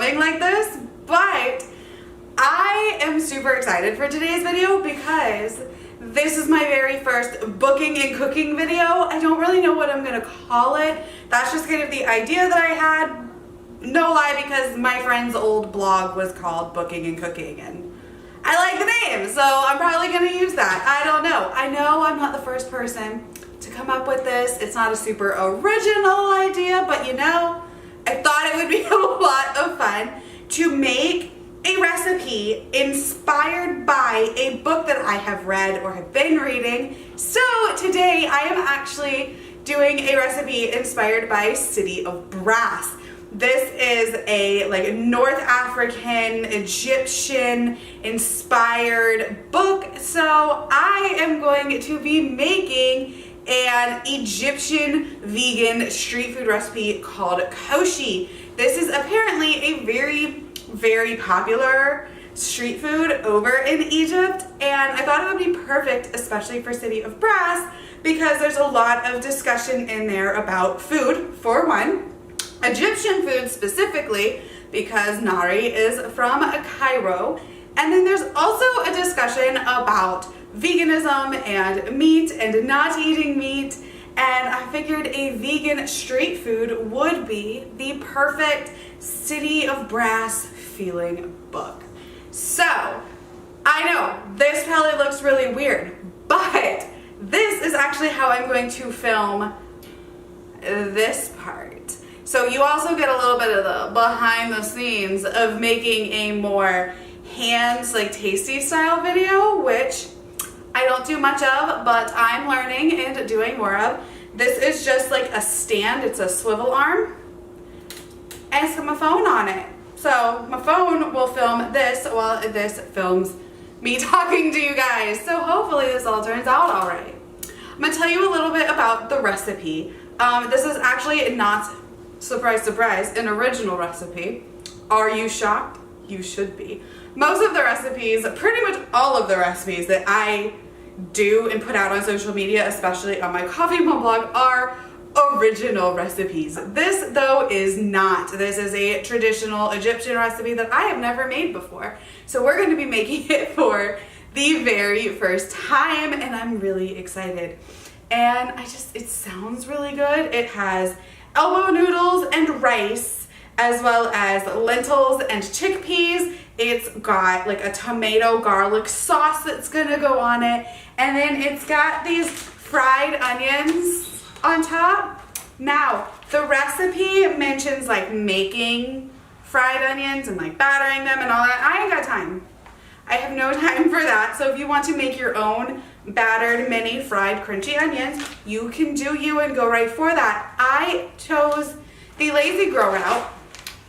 filming like this, but I am super excited for today's video because this is my very first booking and cooking video. I don't really know what I'm gonna call it. That's just kind of the idea that I had. No lie, because my friend's old blog was called Booking and Cooking, and I like the name, so I'm probably gonna use that. I don't know. I know I'm not the first person to come up with this. It's not a super original idea, but you know, I thought it would be a lot of fun to make a recipe inspired by a book that I have read or have been reading. So today I am actually doing a recipe inspired by City of Brass. This is a North African, Egyptian inspired book. So I am going to be making an Egyptian vegan street food recipe called Koshari. This is apparently a very popular street food over in Egypt, and I thought it would be perfect, especially for City of Brass, because there's a lot of discussion in there about food, for one. Egyptian food specifically, because Nari is from Cairo. And then there's also a discussion about veganism and meat and not eating meat. And I figured a vegan street food would be the perfect City of Brass feeling book. So, I know this probably looks really weird, but this is actually how I'm going to film this part. So you also get a little bit of the behind the scenes of making a more hands, tasty style video, which I don't do much of, but I'm learning and doing more of. This is just like a stand. It's a swivel arm, and it's got my phone on it. So my phone will film this while this films me talking to you guys. So hopefully this all turns out all right. I'm gonna tell you a little bit about the recipe. This is actually not, surprise, surprise, an original recipe. Are you shocked? You should be. Most of the recipes, pretty much all of the recipes that I do and put out on social media, especially on my coffee mug blog, are original recipes. This, though, is not. This is a traditional Egyptian recipe that I have never made before. So we're going to be making it for the very first time, and I'm really excited. And it sounds really good. It has elbow noodles and rice, as well as lentils and chickpeas. It's got a tomato garlic sauce that's gonna go on it. And then it's got these fried onions on top. Now, the recipe mentions making fried onions and battering them and all that. I ain't got time. I have no time for that. So if you want to make your own battered mini fried crunchy onions, you can do you and go right for that. I chose the Lazy Grow route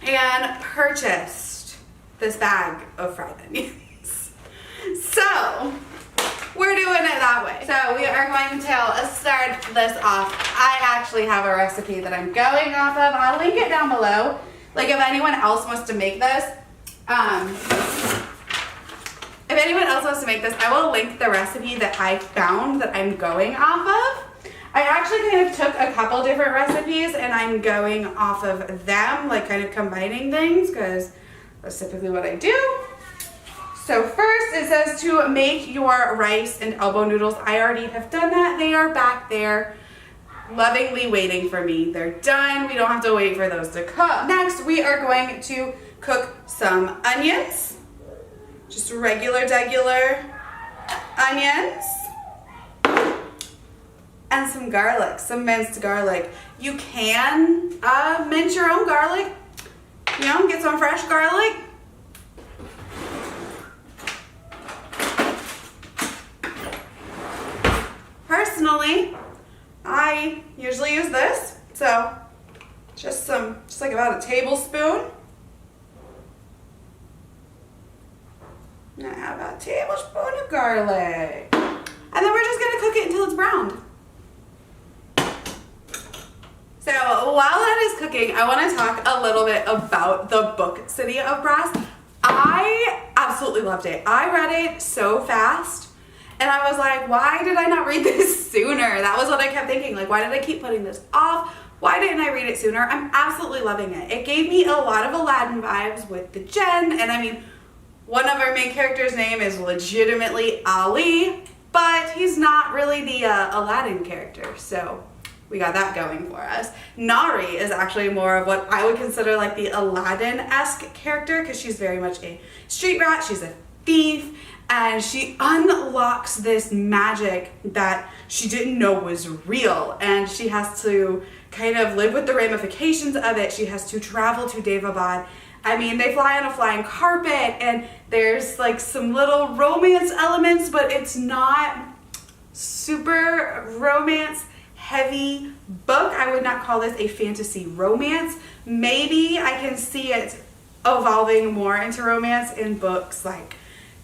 and purchased this bag of fried onions. So we're doing it that way. So we are going to start this off. I actually have a recipe that I'm going off of. I'll link it down below. If anyone else wants to make this, I will link the recipe that I found that I'm going off of. I actually kind of took a couple different recipes and I'm going off of them, kind of combining things, because that's typically what I do. So first it says to make your rice and elbow noodles. I already have done that. They are back there lovingly waiting for me. They're done. We don't have to wait for those to cook. Next, we are going to cook some onions. Just regular onions. And some garlic, some minced garlic. You can mince your own garlic. Get some fresh garlic. Personally, I usually use this. So just about a tablespoon. And I have about a tablespoon of garlic. And then we're just gonna cook it until it's browned. So while that is cooking, I want to talk a little bit about the book City of Brass. I absolutely loved it. I read it so fast, and I was like, why did I not read this sooner? That was what I kept thinking. Why did I keep putting this off? Why didn't I read it sooner? I'm absolutely loving it. It gave me a lot of Aladdin vibes with the Jen, and I mean, one of our main characters' name is legitimately Ali, but he's not really the Aladdin character, so we got that going for us. Nari is actually more of what I would consider like the Aladdin-esque character, because she's very much a street rat, she's a thief, and she unlocks this magic that she didn't know was real, and she has to kind of live with the ramifications of it. She has to travel to Davabad. I mean, they fly on a flying carpet, and there's like some little romance elements, but it's not super romance heavy book. I would not call this a fantasy romance. Maybe I can see it evolving more into romance in books like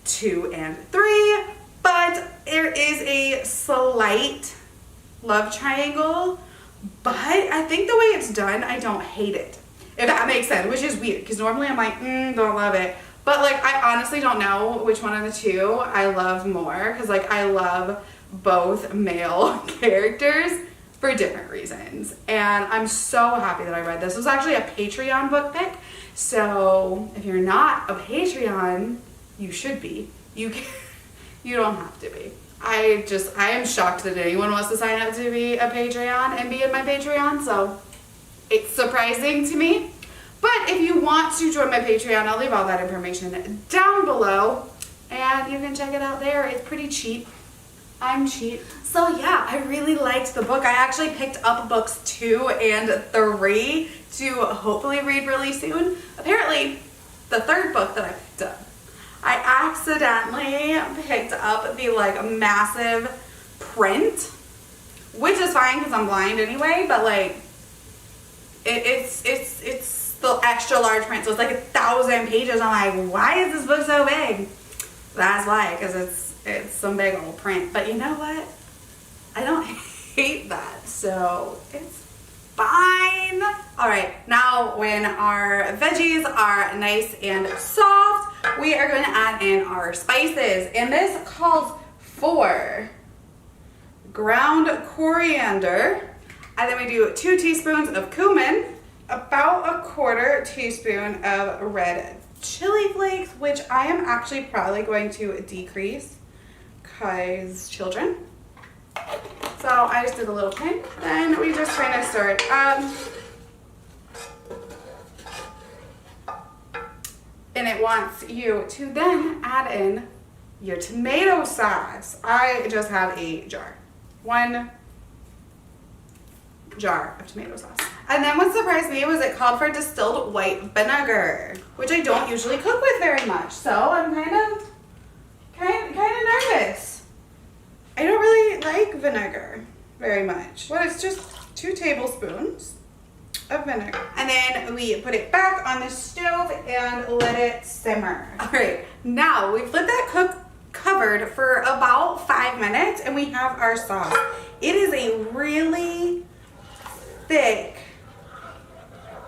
2 and 3, but there is a slight love triangle, but I think the way it's done, I don't hate it, if that makes sense, which is weird because normally I'm like, don't love it, but like I honestly don't know which one of the two I love more, because like I love both male characters for different reasons, and I'm so happy that I read this. It was actually a Patreon book pick, so if you're not a Patreon, you should be. You don't have to be. I am shocked that anyone wants to sign up to be a Patreon and be in my Patreon, so it's surprising to me. But if you want to join my Patreon, I'll leave all that information down below, and you can check it out there. It's pretty cheap. I'm cheap. So yeah, I really liked the book. I actually picked up books 2 and 3 to hopefully read really soon. Apparently, the third book that I picked up, I accidentally picked up the like massive print, which is fine because I'm blind anyway, but like it's the extra large print, so it's like 1,000 pages. I'm like, why is this book so big? That's why, because it's some big old print. But you know what? I don't hate that, so it's fine. All right, now when our veggies are nice and soft, we are going to add in our spices, and this calls for ground coriander, and then we do 2 teaspoons of cumin, about 1/4 teaspoon of red chili flakes, which I am actually probably going to decrease because children. So I just did a little pinch. Then we just kind of stir it up. And it wants you to then add in your tomato sauce. I just have a jar. 1 jar of tomato sauce. And then what surprised me was it called for distilled white vinegar, which I don't usually cook with very much. So I'm kind of nervous. I don't really like vinegar very much. Well, it's just 2 tablespoons of vinegar. And then we put it back on the stove and let it simmer. All right, now we've let that cook covered for about 5 minutes, and we have our sauce. It is a really thick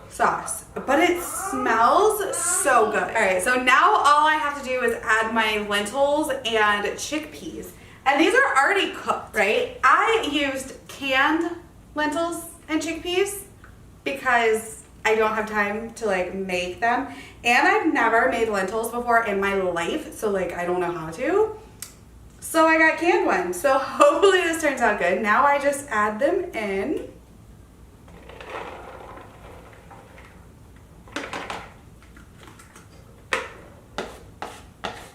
sauce, but it smells so good. All right, so now all I have to do is add my lentils and chickpeas. And these are already cooked, right? I used canned lentils and chickpeas because I don't have time to like make them. And I've never made lentils before in my life, so like I don't know how to. So I got canned ones. So hopefully this turns out good. Now I just add them in.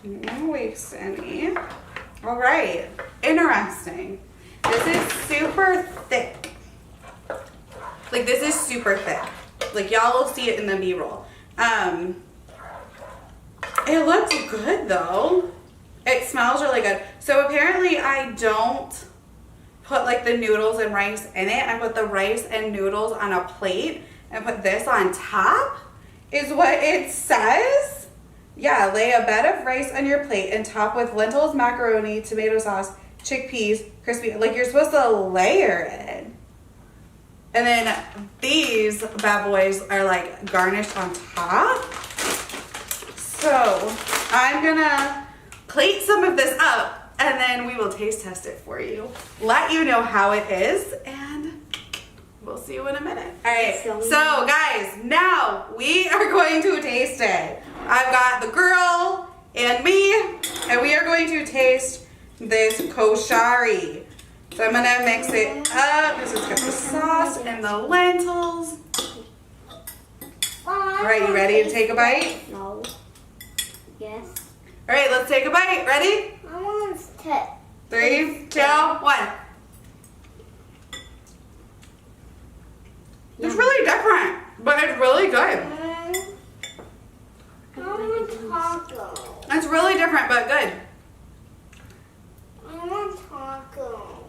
No waste any. All right, interesting. This is super thick. Like this is super thick. Like y'all will see it in the B-roll. It looks good though. It smells really good. So apparently I don't put like the noodles and rice in it. I put the rice and noodles on a plate and put this on top, is what it says. Yeah, lay a bed of rice on your plate and top with lentils, macaroni, tomato sauce, chickpeas, crispy. Like you're supposed to layer it. And then these bad boys are like garnished on top. So I'm gonna plate some of this up and then we will taste test it for you. Let you know how it is and we'll we'll see you in a minute. All right, so guys, now we are going to taste it. I've got the girl and me, and we are going to taste this Koshari. So I'm gonna mix it up because it's got the sauce and the lentils. All right, you ready to take a bite? No. Yes. All right, let's take a bite. Ready? I want to taste. 3, 2, 1. It's really different, but it's really good. I want taco. It's really different, but good. I want taco.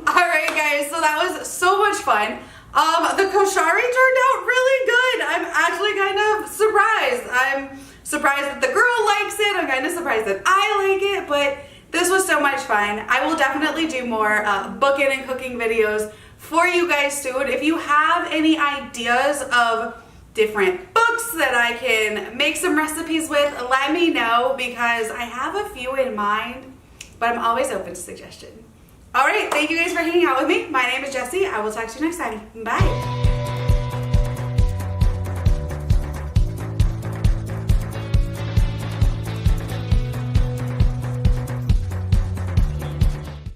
All right, guys, so that was so much fun. The Koshari turned out really good. I'm actually kind of surprised. I'm surprised that the girl likes it. I'm kind of surprised that I like it, but this was so much fun. I will definitely do more booking and cooking videos for you guys soon. If you have any ideas of different books that I can make some recipes with, let me know because I have a few in mind, but I'm always open to suggestion. All right, thank you guys for hanging out with me. My name is Jessie. I will talk to you next time. Bye.